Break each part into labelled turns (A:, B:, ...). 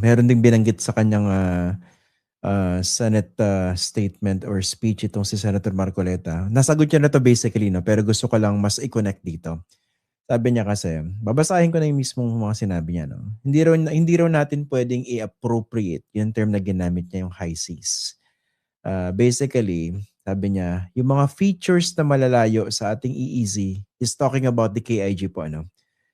A: meron ding binanggit sa kanyang Senate statement or speech itong si Senator Marcoleta. Nasagot niya na to basically, no? Pero gusto ko lang mas i-connect dito. Sabi niya kasi, babasahin ko na yung mismong mga sinabi niya. No? Hindi raw natin pwedeng i-appropriate yung term na ginamit niya, yung high seas. Basically, sabi niya, yung mga features na malalayo sa ating EEZ is talking about the KIG po. Ano?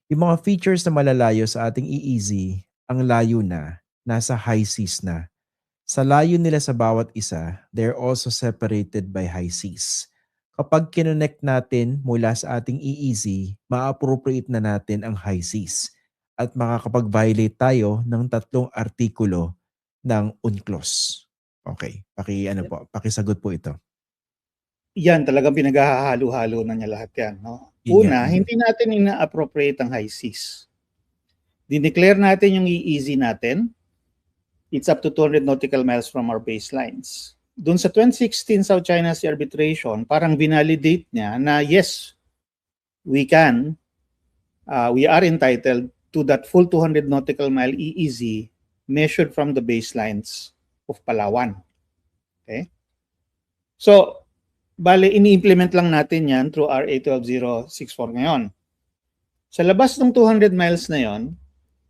A: Yung mga features na malalayo sa ating EEZ, ang layo na, nasa high seas na. Sa layo nila sa bawat isa, they're also separated by high seas. Kapag kinonect natin mula sa ating EEZ, ma-appropriate na natin ang high seas at makakapag-violate tayo ng 3 artikulo ng UNCLOS. Okay, pakisagot po ito.
B: Yan, talagang pinaghahalo-halo na niya lahat yan. No?
A: Yun nga.
B: Una, hindi natin ina-appropriate ang high seas. Dineclare natin yung EEZ natin. It's up to 200 nautical miles from our baselines. Doon sa 2016 South China Sea arbitration, parang vinalidate niya na yes, we are entitled to that full 200 nautical mile EEZ measured from the baselines of Palawan. Okay? So, bale, ini-implement lang natin yan through RA 12064 ngayon. Sa labas ng 200 miles na yon,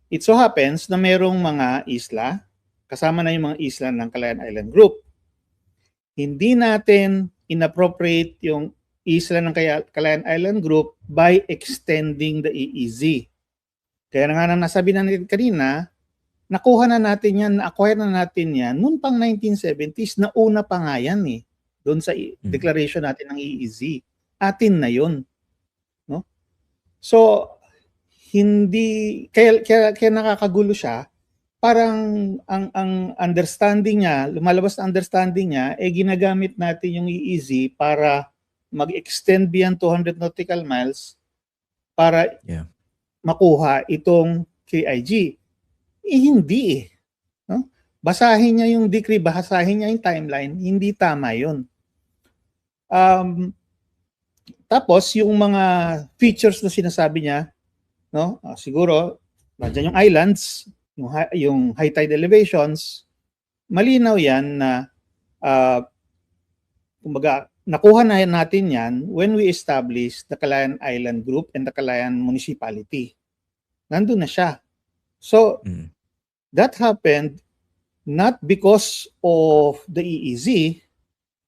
B: it so happens na merong mga isla, kasama na yung mga isla ng Calayan Island Group. Hindi natin inappropriate yung isla ng Calayan Island Group by extending the EEZ. Kaya nga nasabi na natin kanina, nakuha na natin yan, na-acquire na natin yan noon pang 1970s, na una pa nga yan eh, doon sa declaration natin ng EEZ. Atin na yun. No? So, hindi, kaya nakakagulo siya, parang ang understanding niya, lumalabas na understanding niya, ginagamit natin yung EEZ para mag-extend beyond 200 nautical miles para makuha itong KIG. Hindi eh. No? Basahin niya yung decree, basahin niya yung timeline, hindi tama yun. Tapos, yung mga features na sinasabi niya, no? Siguro, nandiyan yung islands, yung high tide elevations, malinaw yan na kumbaga, nakuha na natin yan when we establish the Calayan Island Group and the Calayan Municipality. Nandun na siya. So, that happened not because of the EEZ,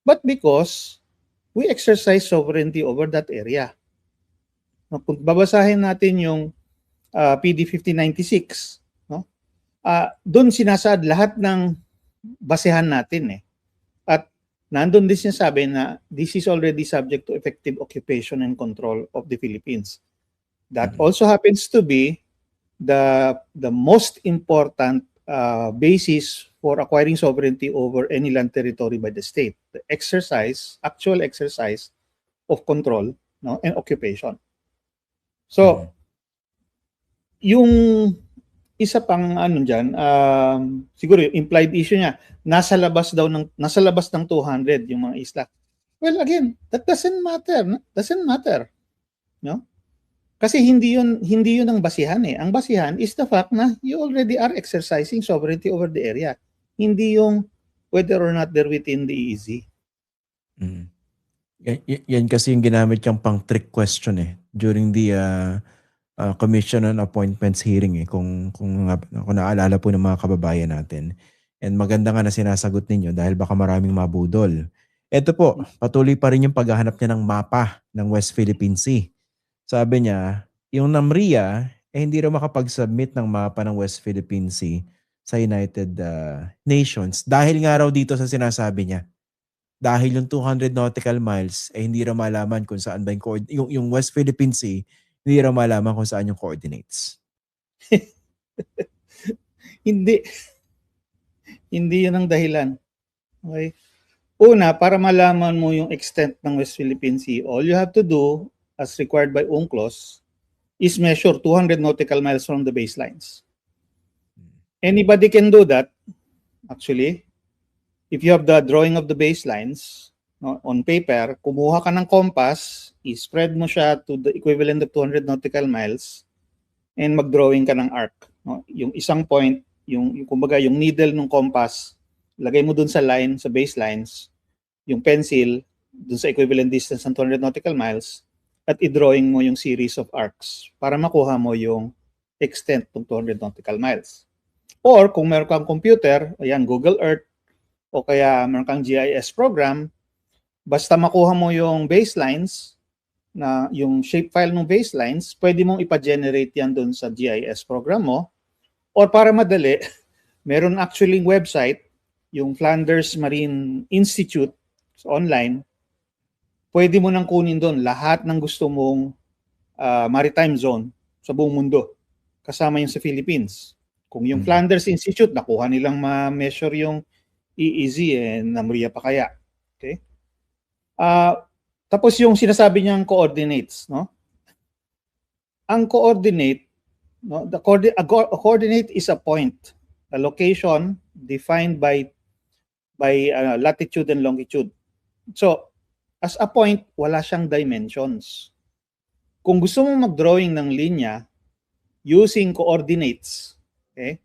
B: but because we exercise sovereignty over that area. Kung babasahin natin yung PD 1596, no? Doon sinasaad lahat ng basehan natin eh. At nandun din sinasabi na this is already subject to effective occupation and control of the Philippines. That also happens to be the most important basis for acquiring sovereignty over any land territory by the state. The actual exercise of control, no, and occupation. So, yung isa pang diyan, siguro yung implied issue niya, nasa labas ng 200 yung mga isla. Well, again, that doesn't matter. No? Kasi hindi yun ang basihan eh. Ang basihan is the fact na you already are exercising sovereignty over the area. Hindi yung whether or not they're within the EEZ.
A: Yan kasi yung ginamit yung pang trick question eh during the Commission on Appointments hearing eh, kung naalala po ng mga kababayan natin. And maganda nga na sinasagot ninyo dahil baka maraming mabudol. Ito po, patuloy pa rin yung paghahanap niya ng mapa ng West Philippine Sea. Sabi niya, yung NAMRIA hindi raw makapag-submit ng mapa ng West Philippine Sea sa United Nations dahil nga raw dito sa sinasabi niya. Dahil yung 200 nautical miles hindi raw malaman kung saan ba yung West Philippine Sea, hindi raw malaman kung saan yung coordinates.
B: Hindi yun ang dahilan. Okay? Una, para malaman mo yung extent ng West Philippine Sea, all you have to do, as required by UNCLOS, is measure 200 nautical miles from the baselines. Anybody can do that, actually. If you have the drawing of the baselines, no, on paper, kumuha ka ng compass, i-spread mo siya to the equivalent of 200 nautical miles, and mag-drawing ka ng arc. No? Yung isang point, yung kumbaga yung needle ng compass, lagay mo dun sa line, sa baselines, yung pencil dun sa equivalent distance ng 200 nautical miles, at i-drawing mo yung series of arcs para makuha mo yung extent ng 200 nautical miles. Or kung meron kang computer, ayan, Google Earth, o kaya meron kang GIS program, basta makuha mo yung baselines, na yung shapefile ng baselines, pwede mong ipa-generate yan dun sa GIS program mo. Or para madali, meron actually website, yung Flanders Marine Institute, so online, pwede mo nang kunin doon lahat ng gusto mong maritime zone sa buong mundo, kasama yung sa Philippines. Kung yung Flanders Institute, nakuha nilang ma-measure yung EEZ, namriya pa kaya. Okay? Tapos yung sinasabi niyang coordinates, no? Ang coordinate, no, a coordinate is a point, a location defined by latitude and longitude. So, as a point, wala siyang dimensions. Kung gusto mong mag-drawing ng linya using coordinates, okay,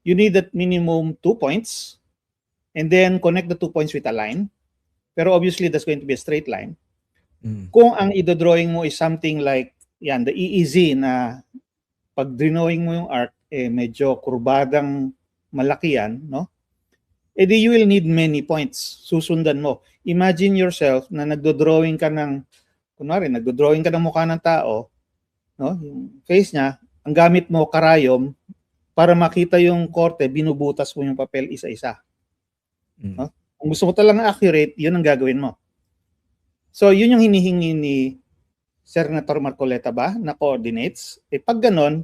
B: you need at minimum 2 points and then connect the 2 points with a line. Pero obviously, that's going to be a straight line. Kung ang i-drawing mo is something like, yan, the EEZ na pag drawing mo yung arc, medyo kurbadang malaki yan, no? Edi you will need many points. Susundan mo. Imagine yourself na nagdo-drawing ka ng, kunwari, nagdo-drawing ka ng mukha ng tao, no? Yung face niya, ang gamit mo, karayom, para makita yung korte, binubutas mo yung papel isa-isa. No? Kung gusto mo talagang accurate, yun ang gagawin mo. So, yun yung hinihingi ni Senator Marcoleta ba, na coordinates. Pag ganon,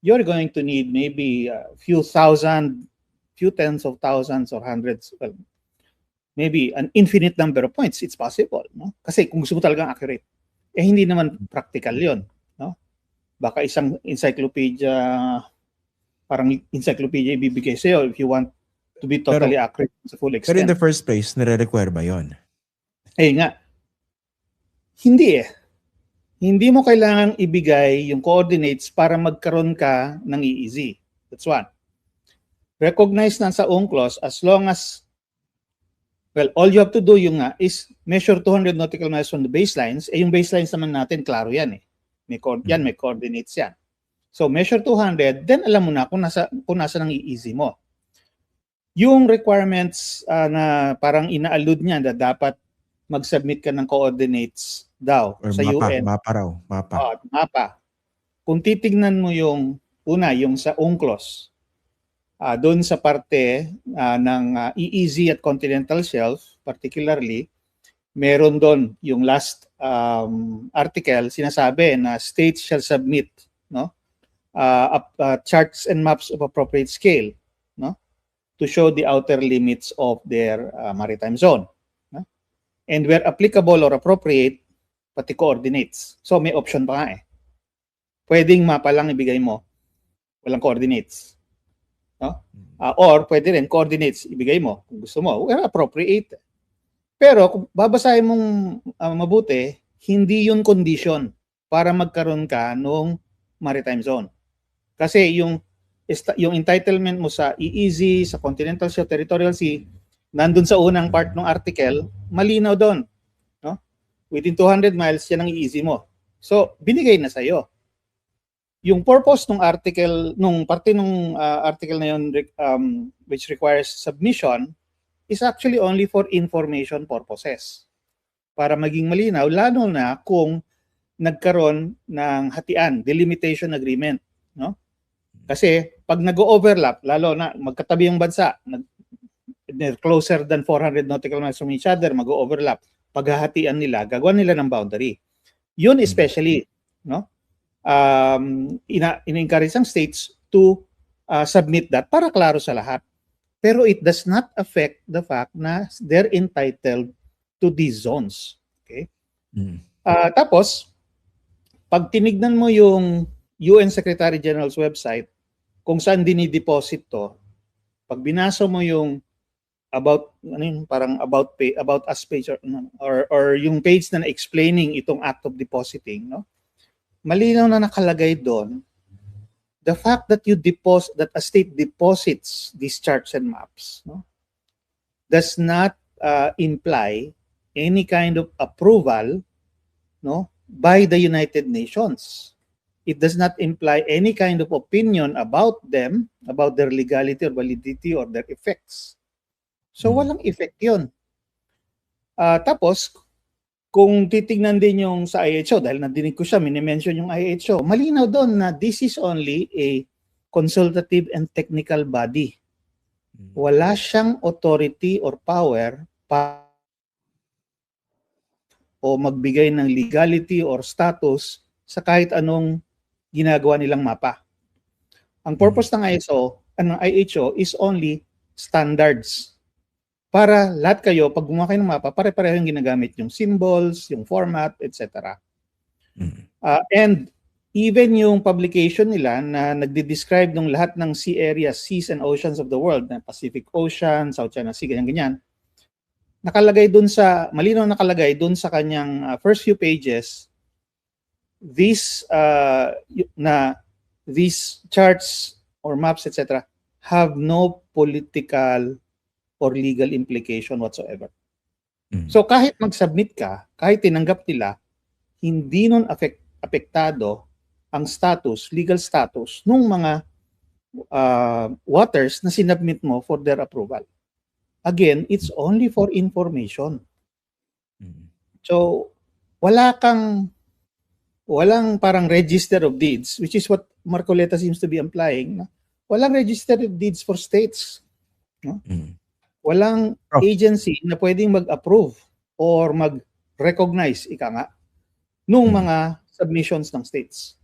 B: you're going to need maybe a few tens of thousands or hundreds, well, maybe an infinite number of points. It's possible, no? Kasi kung gusto mo talagang accurate, hindi naman practical yon, no? Baka isang encyclopedia, parang encyclopedia ibibigay sa'yo if you want to be totally accurate sa full extent.
A: Pero in the first place, nire-require ba yon?
B: Nga, hindi Hindi mo kailangang ibigay yung coordinates para magkaroon ka ng EEZ. That's one. Recognize na sa UNCLOS as long as, well, all you have to do yung nga is measure 200 nautical miles from the baselines. Yung baselines naman natin, klaro yan may coordinates yan. So measure 200, then alam mo na kung nasa ng EEZ mo. Yung requirements na parang ina-allude niya na dapat mag-submit ka ng coordinates daw
A: or
B: sa
A: mapa,
B: UN.
A: Mapa.
B: Kung titignan mo yung yung sa UNCLOS, doon sa parte ng EEZ at continental shelf, particularly, meron doon yung last article, sinasabi na states shall submit, no, charts and maps of appropriate scale, no, to show the outer limits of their maritime zone. No? And where applicable or appropriate, pati coordinates. So may option pa nga Pwedeng mapa lang ibigay mo, walang coordinates. No? Or pwede rin coordinates ibigay mo kung gusto mo, where appropriate. Pero kung babasahin mong mabuti, hindi yun condition para magkaroon ka ng maritime zone. Kasi yung entitlement mo sa EEZ, sa continental shelf, territorial sea, nandun sa unang part ng article, malinaw doon. No? Within 200 miles, yan ang EEZ mo. So, binigay na sa'yo. Yung purpose ng article, nung parte ng article na yun, which requires submission, is actually only for information purposes. Para maging malinaw, lalo na kung nagkaroon ng hatian, delimitation agreement. No? Kasi pag nag-overlap, lalo na magkatabi yung bansa, closer than 400 nautical miles from each other, mag-overlap. Paghahatian nila, gagawa nila ng boundary. Yun especially, no? In-encourage ang states to submit that para klaro sa lahat. Pero it does not affect the fact na they're entitled to these zones. Okay? Tapos, pag tinignan mo yung UN Secretary General's website, kung saan dinideposit to, pag binasa mo yung about us page or yung page na explaining itong act of depositing, no? Malinaw na nakalagay doon the fact that that a state deposits these charts and maps, no, does not imply any kind of approval, no, by the United Nations. It does not imply any kind of opinion about them, about their legality or validity or their effects. So walang effect yun. Tapos, kung titignan din yung sa IHO, dahil nadinig ko siya, minimension yung IHO, malinaw doon na this is only a consultative and technical body. Wala siyang authority or power o magbigay ng legality or status sa kahit anong ginagawa nilang mapa. Ang purpose ng IHO is only standards. Para lahat kayo, pag gumawa kayo ng mapa, pare-pareho yung ginagamit yung symbols, yung format, etc. And even yung publication nila na nagde-describe ng lahat ng sea areas, seas and oceans of the world, na Pacific Ocean, South China Sea, ganyan-ganyan, nakalagay dun sa, malinaw nakalagay dun sa kanyang first few pages, these charts or maps, etc., have no political or legal implication whatsoever. So kahit mag-submit ka, kahit tinanggap nila, hindi nun apektado ang status, legal status, nung mga waters na sinubmit mo for their approval. Again, it's only for information. So, walang parang register of deeds, which is what Marcoleta seems to be implying. No? Walang register of deeds for states. No? Walang agency na pwedeng mag-approve or mag-recognize, ika nga, nung mga submissions ng states.